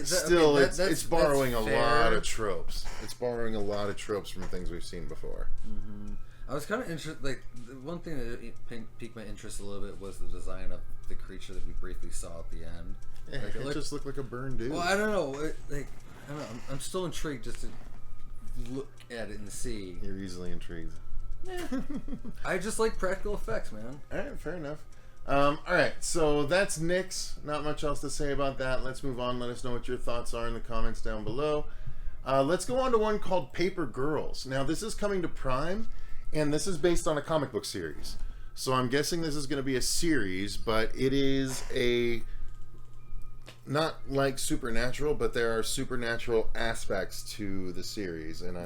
still, it's borrowing a lot of tropes. It's borrowing a lot of tropes from things we've seen before. Mm-hmm. I was kind of interested. Like the one thing that piqued my interest a little bit was the design of the creature that we briefly saw at the end. Yeah, Like, it just looked like a burned dude. Well, I don't know. I don't know. I'm still intrigued just to look at it and see. You're easily intrigued. I just like practical effects, man. All right, fair enough. All right, so that's Nyx. Not much else to say about that. Let's move on. Let us know what your thoughts are in the comments down below. Let's go on to one called Paper Girls. Now, this is coming to Prime, and this is based on a comic book series. So I'm guessing this is going to be a series, but it is a... not like Supernatural, but there are supernatural aspects to the series, and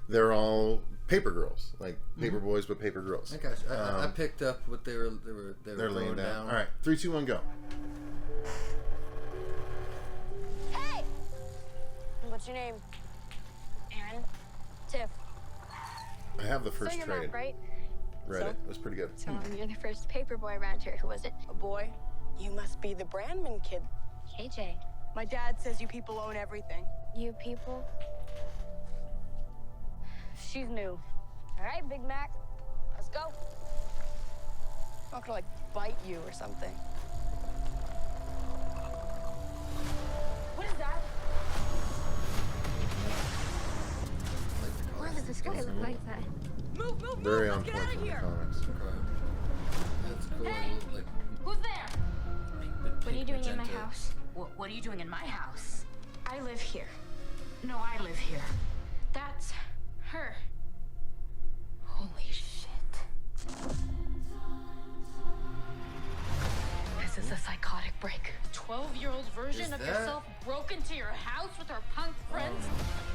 they're all paper girls, like paper boys, but paper girls. I got you. I picked up what they were They're laying throwing down. All right, 3, 2, 1, go. Hey! What's your name? Aaron. Tiff. I have the first So you're trade. Matt, right? Read So? it. It was pretty good. So you're the first paper boy around here. Who was it? A boy? You must be the Brandman kid. KJ. My dad says you people own everything. You people? She's new. All right, Big Mac. Let's go. I'm not gonna, like, bite you or something. What is that? Why does this guy look like that? Move, move, Very move! on Let's get point out of from the here! comics. That's cool. Hey! Like, Who's there? What are you doing in my magenta. house? What are you doing in my house? I live here. No, I live here. That's her. Holy shit. This is a psychotic break. 12-year-old version Is of that- yourself broke into your house with her punk friends.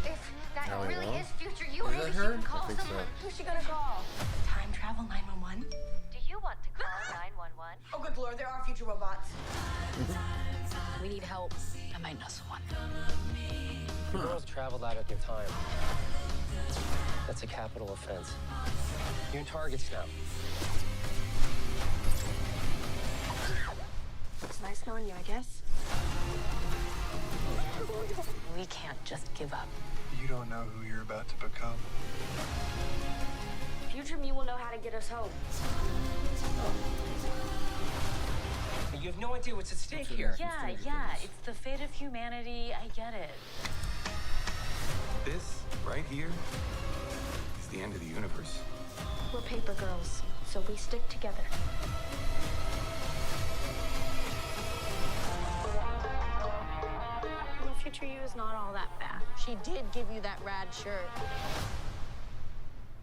If that Allie really Wong? is future you, Is maybe that she her? can call I think so. someone. Who's she gonna call? Time travel 911? Do you want to call 911? Oh, good lord, there are future robots. We need help. I might know someone. The girls traveled out at their time. That's a capital offense. You're in targets now. It's nice knowing you, I guess. We can't just give up. You don't know who you're about to become. Future me will know how to get us home. You have no idea what's at stake here. Yeah, it's the fate of humanity. I get it. This, right here, is the end of the universe. We're paper girls, so we stick together. Well, future you is not all that bad. She did give you that rad shirt,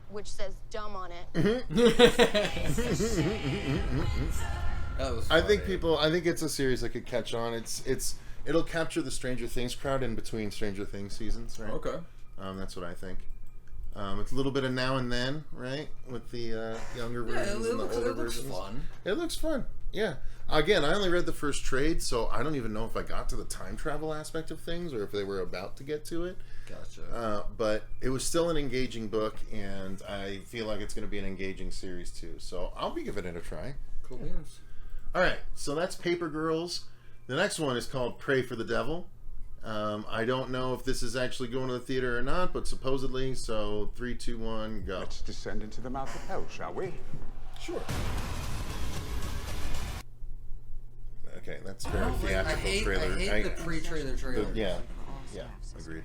which says dumb on it. That was I think funny. I think it's a series that could catch on. It'll capture the Stranger Things crowd in between Stranger Things seasons, right? Okay. That's what I think. It's a little bit of now and then, right? With the younger versions and the older versions. Fun. It looks fun. Yeah. Again, I only read the first trade, so I don't even know if I got to the time travel aspect of things or if they were about to get to it. Gotcha. But it was still an engaging book, and I feel like it's going to be an engaging series too. So I'll be giving it a try. Cool beans. All right, so that's Paper Girls. The next one is called Pray for the Devil. I don't know if this is actually going to the theater or not, but supposedly. So 3, 2, 1, go. Let's descend into the mouth of hell, shall we? Sure. Okay, that's very theatrical trailer. I hate the pre-trailer trailer. Yeah, agreed.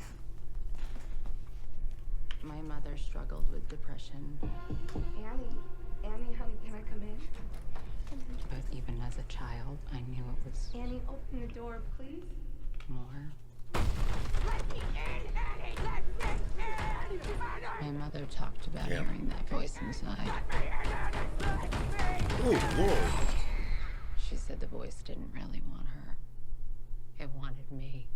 My mother struggled with depression, Annie, honey, can I come in? but even as a child, I knew it was Annie, open the door, please. more. Let me in, Annie! Let me in! My mother talked about hearing that voice inside. Oh, Lord. She said the voice didn't really want her. It wanted me.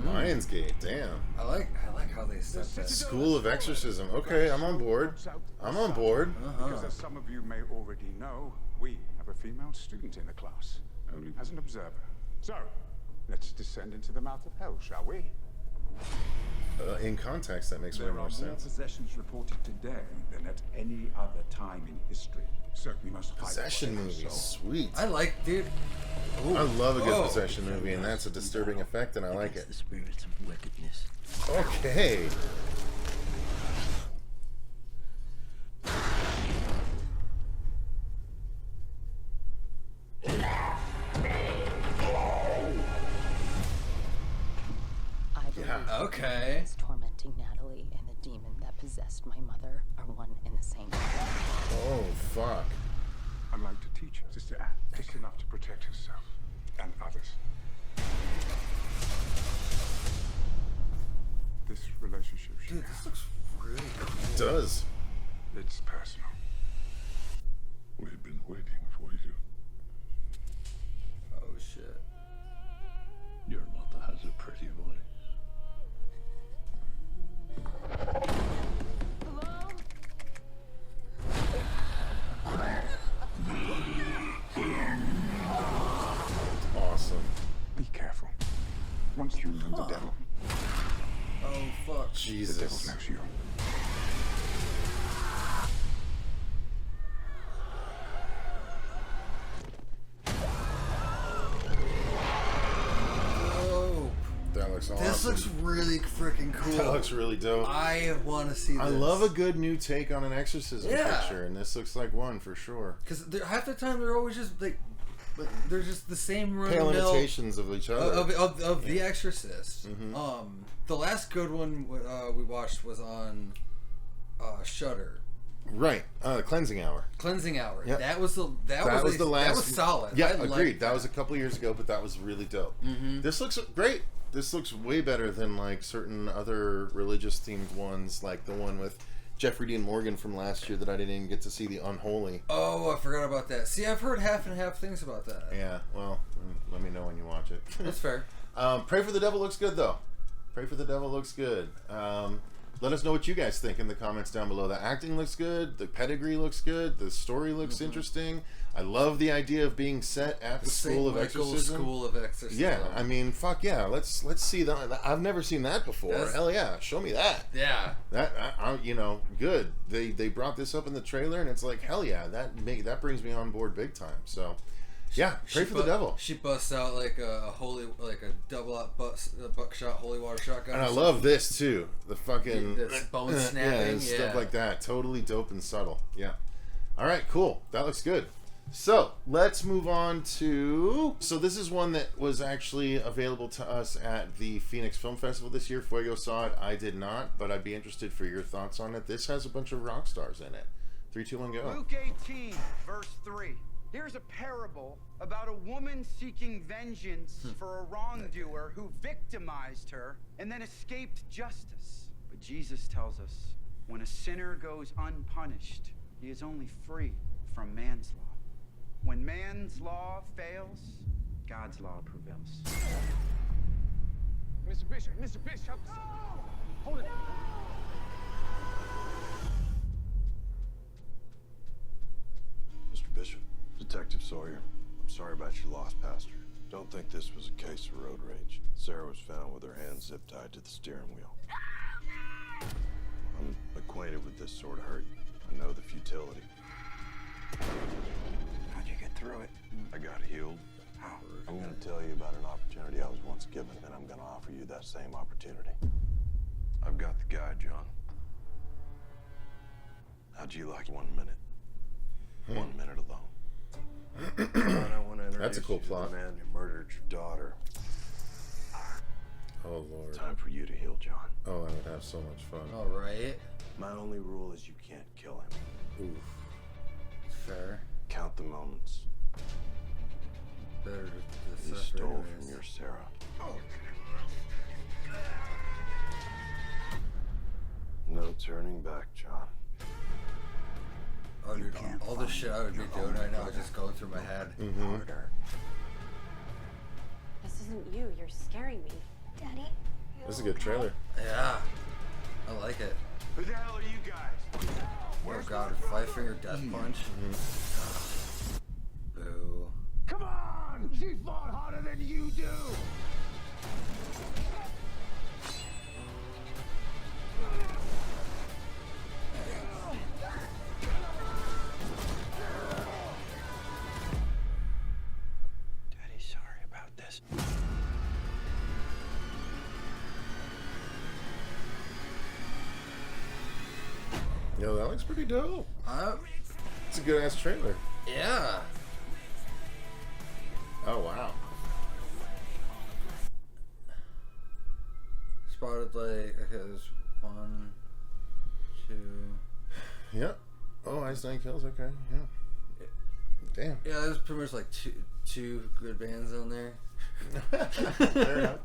Lionsgate, damn. I like how they said that. School of Exorcism. Okay, I'm on board. I'm on board. Because as some of you may already know, we have a female student in the class, only as an observer. So, let's descend into the mouth of hell, shall we? In context, that makes way There more are more sense. possessions reported today than at any other time in history. So we must fight Possession for every movie, soul. sweet. I like, dude. Ooh. I love a good Oh. possession movie, and that's a disturbing effect, and I like it. The spirits of wickedness. Okay. I believe Yeah. Okay. is tormenting Natalie and the demon that possessed my mother are one and the same. Oh, fuck. I'd like to teach Sister Anne just enough to protect herself and others. This relationship she Dude, this looks really cool. It does. it's personal. We've been waiting for you. Oh shit. Your mother has a pretty voice. the devil. Oh, fuck. Jesus. The devil knows you. That looks awesome. This looks really freaking cool. That looks really dope. I want to see this. I love a good new take on an exorcism Yeah. picture, and this looks like one for sure. Because half the time they're always just like they're just the same Pale imitations of each other. Of The Exorcist. The last good one we watched was on Shudder. Right, Cleansing Hour. Cleansing Hour. Yep. That was the last. That was solid. Yeah, I agreed. liked That was a couple years ago, but that was really dope. This looks great. This looks way better than like certain other religious themed ones, like the one with Jeffrey Dean Morgan from last year that I didn't even get to see, The Unholy. Oh, I forgot about that. See, I've heard half and half things about that. Yeah, well, let me know when you watch it. That's fair. Pray for the Devil looks good, though. Pray for the Devil looks good. Let us know what you guys think in the comments down below. The acting looks good. The pedigree looks good. The story looks interesting. I love the idea of being set at the School of Exorcism. School of Exorcism. Yeah, I mean, fuck yeah. Let's see that. I've never seen that before. Hell yeah, show me that. Yeah. That good. They brought this up in the trailer, and it's like, hell yeah, that brings me on board big time. So, yeah, pray for the devil. She busts out like a double-out buckshot holy water shotgun. And I love this too. The fucking this bone snapping, stuff like that. Totally dope and subtle. Yeah. All right, cool. That looks good. So let's move on to. So this is one that was actually available to us at the Phoenix Film Festival this year. Fuego saw it. I did not, but I'd be interested for your thoughts on it. This has a bunch of rock stars in it. 3, 2, 1, go. Luke 18, verse 3. Here's a parable about a woman seeking vengeance for a wrongdoer who victimized her and then escaped justice. But Jesus tells us when a sinner goes unpunished, he is only free from man's law. When man's law fails, God's law prevails. Mr. Bishop! Hold it! Mr. Bishop, Detective Sawyer, I'm sorry about your loss, Pastor. Don't think this was a case of road rage. Sarah was found with her hands zip-tied to the steering wheel. I'm acquainted with this sort of hurt. I know the futility. How'd you get through it? I got healed. How? I'm going to tell you about an opportunity I was once given, and I'm going to offer you that same opportunity. I've got the guy, John. How'd you like 1 minute? 1 minute alone. John, I want to introduce That's a cool you to plot. the man who murdered your daughter. Oh Lord. Time for you to heal, John. Oh, I would have so much fun. All right. My only rule is you can't kill him. Oof. Fair. Count the moments. Better to He suffer stole anyways. from your Sarah. No turning back, John. Oh, dude, all the shit I would be doing right now is just going through my head. Harder. This isn't you. You're scaring me. Daddy? This is a good trailer. Yeah. I like it. Who the hell are you guys? Oh god, five finger death punch. Boo. Come on! She fought harder than you do! Daddy's sorry about this. Yo, that looks pretty dope. It's a good ass trailer. Yeah. Oh wow. Spotted like, okay, there's 1, 2. Yep. Oh, Einstein Kills. Okay. Yeah. Damn. Yeah, there's pretty much like two good bands on there. Fair enough.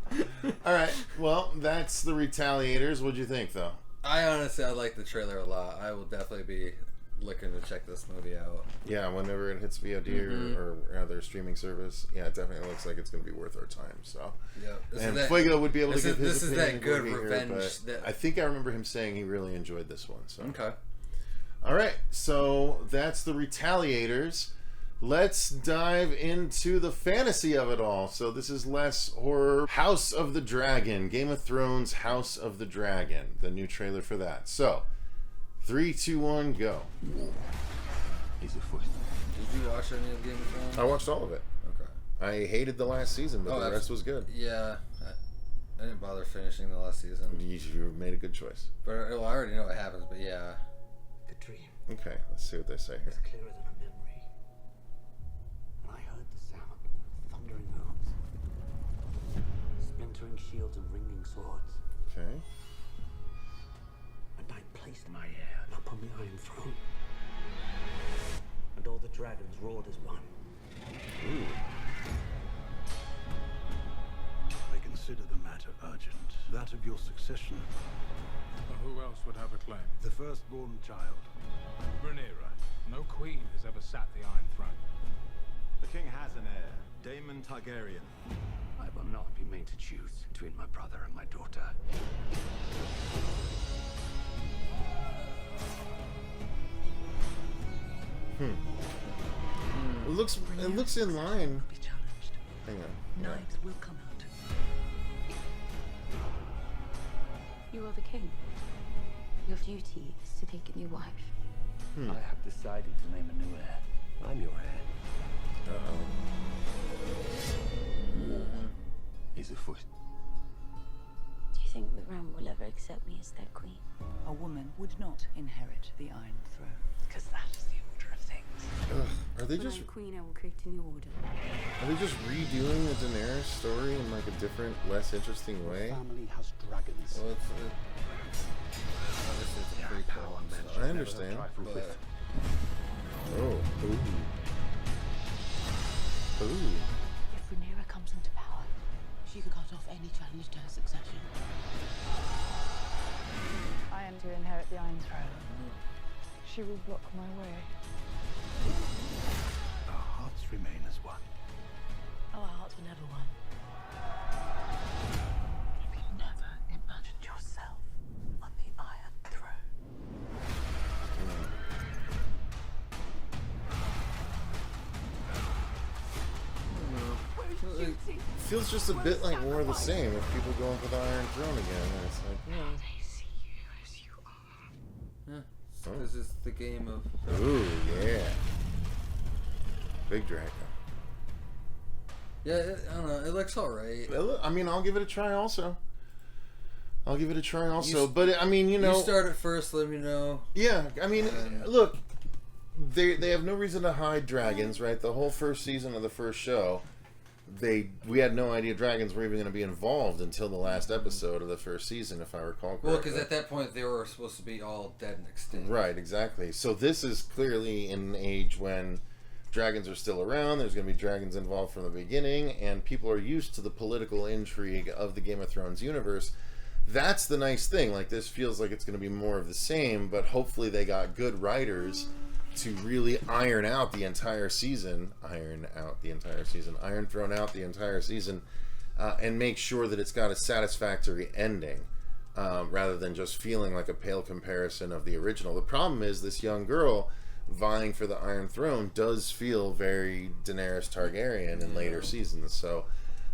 All right. Well, that's the Retaliators. What'd you think, though? I like the trailer a lot. I will definitely be looking to check this movie out. Yeah, whenever it hits VOD or other streaming service, yeah, it definitely looks like it's going to be worth our time. So, yeah, and Fuego would be able to give his This is opinion that good here, revenge. but I think I remember him saying he really enjoyed this one. So okay. All right, so that's the Retaliators. let's dive into the fantasy of it all. So this is less horror. House of the Dragon. Game of Thrones House of the Dragon. The new trailer for that. So, 3, 2, 1, go. He's afoot. Did you watch any of Game of Thrones? I watched all of it. Okay. I hated the last season, but the rest was good. Yeah. I didn't bother finishing the last season. You made a good choice. But well, I already know what happens, but yeah. The dream. Okay, let's see what they say here. It's clearer than a memory. And I heard the sound of thundering arms, splintering shields and ringing swords. Okay. And I placed my heir upon the Iron Throne. And all the dragons roared as one. Ooh. I consider the matter urgent. That of your succession. Who else would have a claim? The firstborn child. Rhaenyra. No queen has ever sat the Iron Throne. The king has an heir, Daemon Targaryen. I will not be made to choose between my brother and my daughter. It looks in line. Hang on. Knives will come out. You are the king. Your duty is to take a new wife. I have decided to name a new heir. I'm your heir. He's afoot. Do you think the realm will ever accept me as their queen? A woman would not inherit the Iron Throne, because that is the order of things. Are they When just I'm queen, I will create a new order. Are they just redoing the Daenerys story in like a different, less interesting way? Family has dragons. Well, obviously it's a prequel. I understand. But Oh. Ooh. Ooh. If Rhaenyra comes into power, she can cut off any challenge to her succession. I am to inherit the Iron Throne. She will block my way. Our hearts remain as one. Oh, our hearts were never one. You never imagined yourself on the Iron Throne. It feels just a bit like more of the same if people going for the Iron Throne again. And it's like, They see you as you are. yeah, this is the game of. Ooh, yeah. Big Draco. Yeah, I don't know. It looks alright. I mean, I'll give it a try also. But I mean, you start it first. Let me know. Yeah, I mean, look, they have no reason to hide dragons, right? The whole first season of the first show, we had no idea dragons were even going to be involved until the last episode of the first season, if I recall correctly. Well, because at that point they were supposed to be all dead and extinct. Right, exactly. So this is clearly in an age when dragons are still around. There's going to be dragons involved from the beginning, and people are used to the political intrigue of the Game of Thrones universe. That's the nice thing. Like, this feels like it's going to be more of the same, but hopefully they got good writers to really iron thrown out the entire season, and make sure that it's got a satisfactory ending, rather than just feeling like a pale comparison of the original. The problem is this young girl vying for the Iron Throne does feel very Daenerys Targaryen in later seasons. So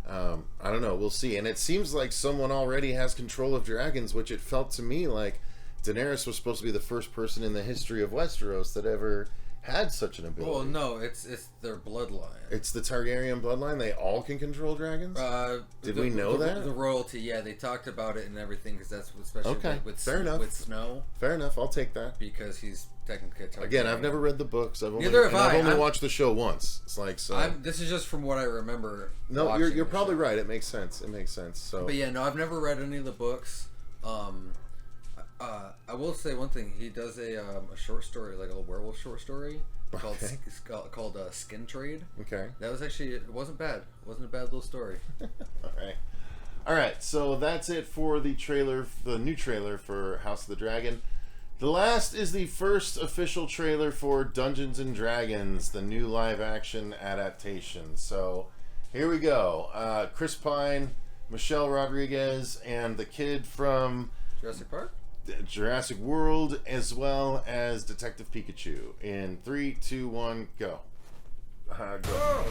I don't know, we'll see. And it seems like someone already has control of dragons, which it felt to me like Daenerys was supposed to be the first person in the history of Westeros that ever had such an ability. Well, no, it's their bloodline. It's the Targaryen bloodline. They all can control dragons. Did we know that? The royalty, yeah, they talked about it and everything, because that's what, especially okay. with Fair enough. With Snow. Fair enough. I'll take that because he's technically a Targaryen. Again, I've never read the books. I've I've only watched the show once. It's like so. This is just from what I remember. No, you're probably right. It makes sense. So, but yeah, no, I've never read any of the books. I will say one thing. He does a short story, like a werewolf short story called Skin Trade. Okay. That was actually, it wasn't bad. It wasn't a bad little story. All right. So that's it for the trailer, the new trailer for House of the Dragon. The last is the first official trailer for Dungeons and Dragons, the new live-action adaptation. So here we go. Chris Pine, Michelle Rodriguez, and the kid from Jurassic Park? Jurassic World, as well as Detective Pikachu. In 3, 2, 1, go. Go.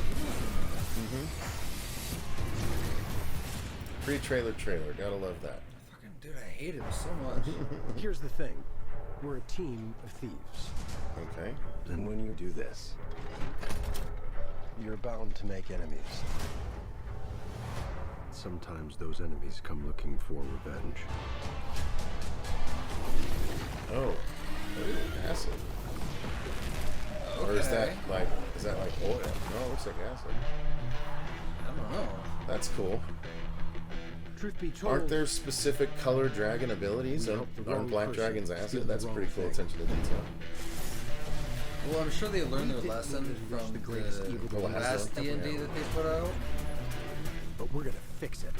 Pre-trailer trailer. Gotta love that. Fucking dude, I hate him so much. Here's the thing. We're a team of thieves. Okay. And when you do this, you're bound to make enemies. Sometimes those enemies come looking for revenge. Oh. Acid. Or is that like oil? No, it looks like acid. I don't know. That's cool. Truth be told, aren't there specific color dragon abilities? Aren't black dragons acid? That's pretty cool attention to detail. Well, I'm sure they learned their lesson from the last D&D that they put out. But we're gonna fix it.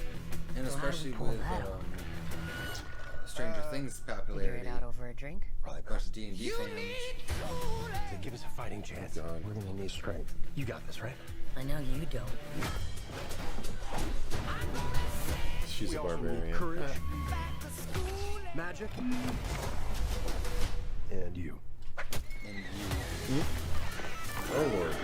And especially with Stranger Things popularity. Figure it out over a drink? Probably a bunch of D&D fans. To give us a fighting chance, we're gonna need strength. You got this, right? I know you don't. She's a barbarian. Courage, magic, and you. Oh Lord.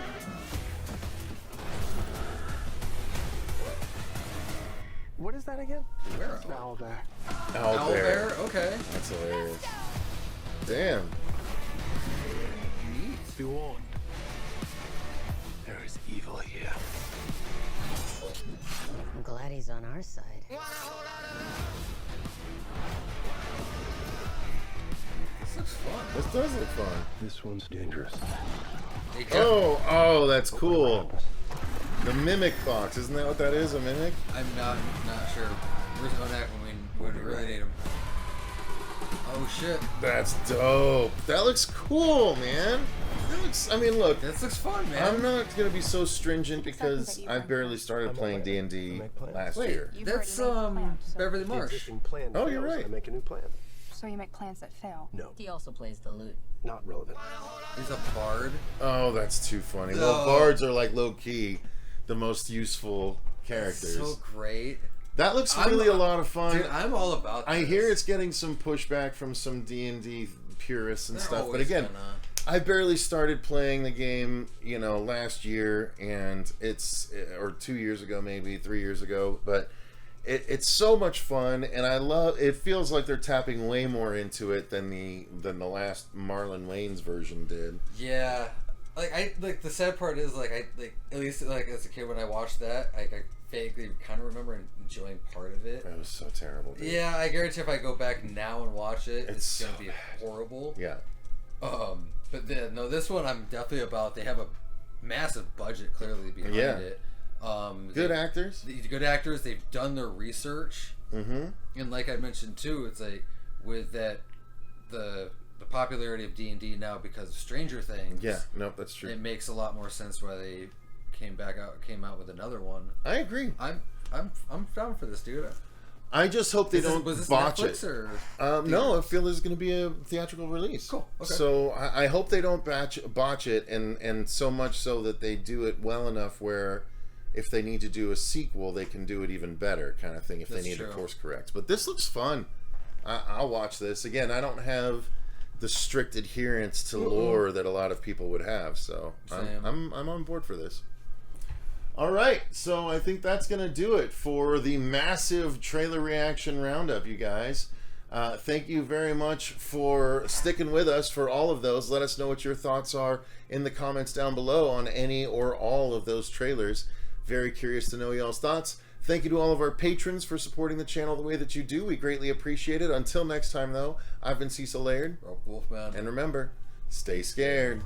What is that again? Where? Owlbear. Owlbear. Okay. That's hilarious. Damn. Be warned. There is evil here. I'm glad he's on our side. This looks fun. This does look fun. This one's dangerous. Oh, that's cool. The mimic box, isn't that what that is? A mimic? I'm not sure. Where's Onak when we really need him? Oh shit. That's dope. That looks cool, man. That looks. I mean, look. This looks fun, man. I'm not gonna be so stringent because I barely started playing D&D last year. That's Beverly Marsh. Oh, you're right. Make a new plan. So you make plans that fail? No. He also plays the lute. Not relevant. He's a bard. Oh, that's too funny. Well, bards are like low key the most useful characters. So great. That looks really a lot of fun. Dude, I'm all about this. I hear it's getting some pushback from some D&D purists and stuff, but again, I barely started playing the game, last year, and or 2 years ago, maybe 3 years ago, but it's so much fun, and it feels like they're tapping way more into it than the last Marlon Wayne's version did. Yeah. The sad part is at least as a kid when I watched that, I vaguely kind of remember enjoying part of it. It was so terrible, dude. Yeah, I guarantee if I go back now and watch it, it's gonna be horrible. Yeah. But then this one I'm definitely about. They have a massive budget clearly behind it. Good actors. Good actors. They've done their research. Mm-hmm. And like I mentioned too, it's like with that the popularity of D&D now because of Stranger Things. Yeah, nope, that's true. It makes a lot more sense why they came out with another one. I agree. I'm down for this, dude. I just hope they don't botch Netflix it. Or no, I feel there's going to be a theatrical release. Cool. Okay. So I hope they don't botch it, and so much so that they do it well enough where if they need to do a sequel, they can do it even better, kind of thing. If they need to course correct. But this looks fun. I'll watch this again. I don't have the strict adherence to lore that a lot of people would have, so I'm on board for this. All right, so I think that's going to do it for the massive trailer reaction roundup, you guys. Thank you very much for sticking with us for all of those. Let us know what your thoughts are in the comments down below on any or all of those trailers. Very curious to know y'all's thoughts. Thank you to all of our patrons for supporting the channel the way that you do. We greatly appreciate it. Until next time, though, I've been Cecil Laird. Wolfman. And remember, stay scared.